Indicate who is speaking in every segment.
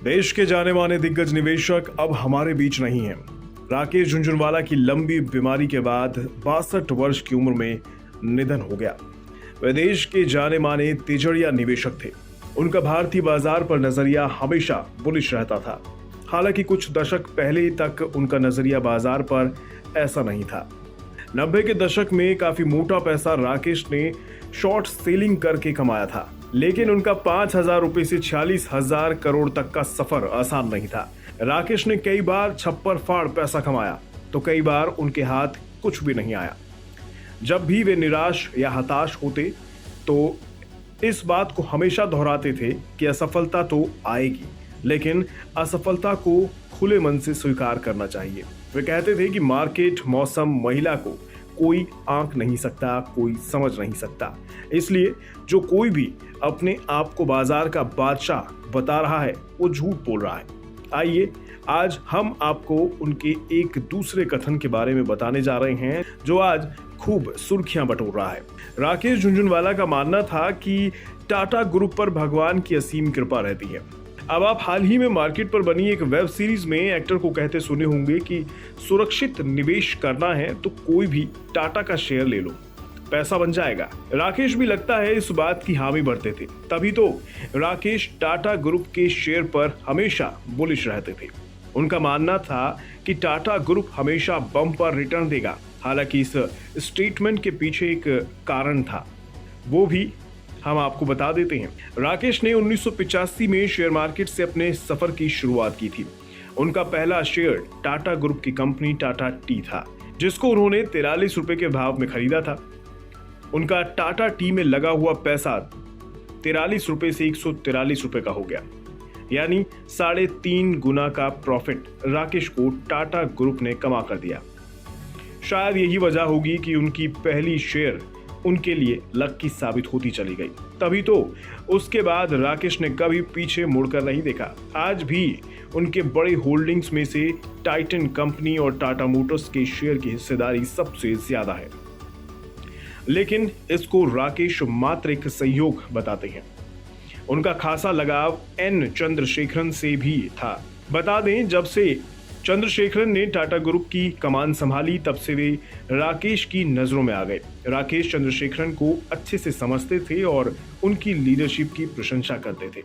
Speaker 1: देश के जाने माने दिग्गज निवेशक अब हमारे बीच नहीं हैं। राकेश झुनझुनवाला की लंबी बीमारी के बाद 62 वर्ष की उम्र में निधन हो गया। वे देश के जाने माने तिजड़िया निवेशक थे। उनका भारतीय बाजार पर नजरिया हमेशा बुलिश रहता था। हालांकि कुछ दशक पहले तक उनका नजरिया बाजार पर ऐसा नहीं था। 90 के दशक में काफी मोटा पैसा राकेश ने शॉर्ट सेलिंग करके कमाया था, लेकिन उनका 5,000 रुपए से 46,000 करोड़ तक का सफर आसान नहीं था। राकेश ने कई बार छप्पर फाड़ पैसा कमाया तो कई बार उनके हाथ कुछ भी नहीं आया। जब भी वे निराश या हताश होते तो इस बात को हमेशा दोहराते थे कि असफलता तो आएगी, लेकिन असफलता को खुले मन से स्वीकार करना चाहिए। वे कहते थे कि मार्केट, मौसम, महिला को कोई आंक नहीं सकता, कोई समझ नहीं सकता। इसलिए जो कोई भी अपने आप को बाजार का बादशाह बता रहा है वो झूठ बोल रहा है। आइए आज हम आपको उनके एक दूसरे कथन के बारे में बताने जा रहे हैं जो आज खूब सुर्खियां बटोर रहा है। राकेश झुनझुनवाला का मानना था कि टाटा ग्रुप पर भगवान की असीम कृपा रहती है। अब आप हाल ही में मार्केट पर बनी एक वेब सीरीज में एक्टर को कहते सुने होंगे कि सुरक्षित निवेश करना है तो कोई भी टाटा का शेयर ले लो, पैसा बन जाएगा। राकेश भी लगता है इस बात की हामी भरते थे। तभी तो राकेश टाटा ग्रुप के शेयर पर हमेशा बुलिश रहते थे। उनका मानना था कि टाटा ग्रुप हमेशा बम पर रिटर्न देगा। हालांकि इस स्टेटमेंट के पीछे एक कारण था, वो भी हम आपको बता देते हैं। राकेश ने 1985 में शेयर मार्केट से अपने सफर की शुरुआत की थी। उनका पहला शेयर टाटा ग्रुप की कंपनी टाटा टी था, जिसको उन्होंने 43 रुपए के भाव में खरीदा था। उनका टाटा टी में लगा हुआ पैसा 43 रुपए से 143 रुपए का हो गया, यानी 3.5 गुना का प्रॉफिट राकेश को टाटा ग्रुप ने कमा कर दिया। शायद यही वजह होगी कि उनकी पहली शेयर उनके लिए लकी साबित होती चली गई। तभी तो उसके बाद राकेश ने कभी पीछे मुड़कर नहीं देखा। आज भी उनके बड़े होल्डिंग्स में से टाइटन कंपनी और टाटा मोटर्स के शेयर की हिस्सेदारी सबसे ज्यादा है। लेकिन इसको राकेश मात्र एक संयोग बताते हैं। उनका खासा लगाव एन चंद्रशेखरन से भी था। बता दें, जब से चंद्रशेखरन ने टाटा ग्रुप की कमान संभाली तब से वे राकेश की नजरों में आ गए। राकेश चंद्रशेखरन को अच्छे से समझते थे और उनकी लीडरशिप की प्रशंसा करते थे।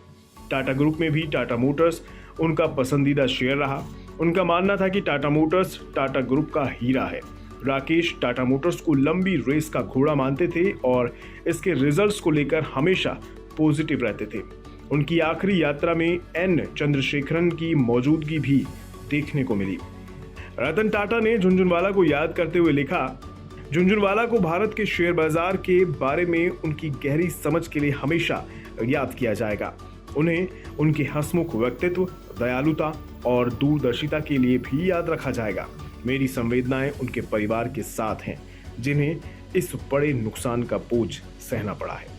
Speaker 1: टाटा ग्रुप में भी टाटा मोटर्स उनका पसंदीदा शेयर रहा। उनका मानना था कि टाटा मोटर्स टाटा ग्रुप का हीरा है। राकेश टाटा मोटर्स को लंबी रेस का घोड़ा मानते थे और इसके रिजल्ट्स को लेकर हमेशा पॉजिटिव रहते थे। उनकी आखिरी यात्रा में एन चंद्रशेखरन की मौजूदगी भी देखने को मिली। रतन टाटा ने झुनझुनवाला को याद करते हुए लिखा, झुनझुनवाला को भारत के शेयर बाजार के बारे में उनकी गहरी समझ के लिए हमेशा याद किया जाएगा। उन्हें उनके हंसमुख व्यक्तित्व, दयालुता और दूरदर्शिता के लिए भी याद रखा जाएगा। मेरी संवेदनाएं उनके परिवार के साथ हैं, जिन्हें इस बड़े नुकसान का बोझ सहना पड़ा है।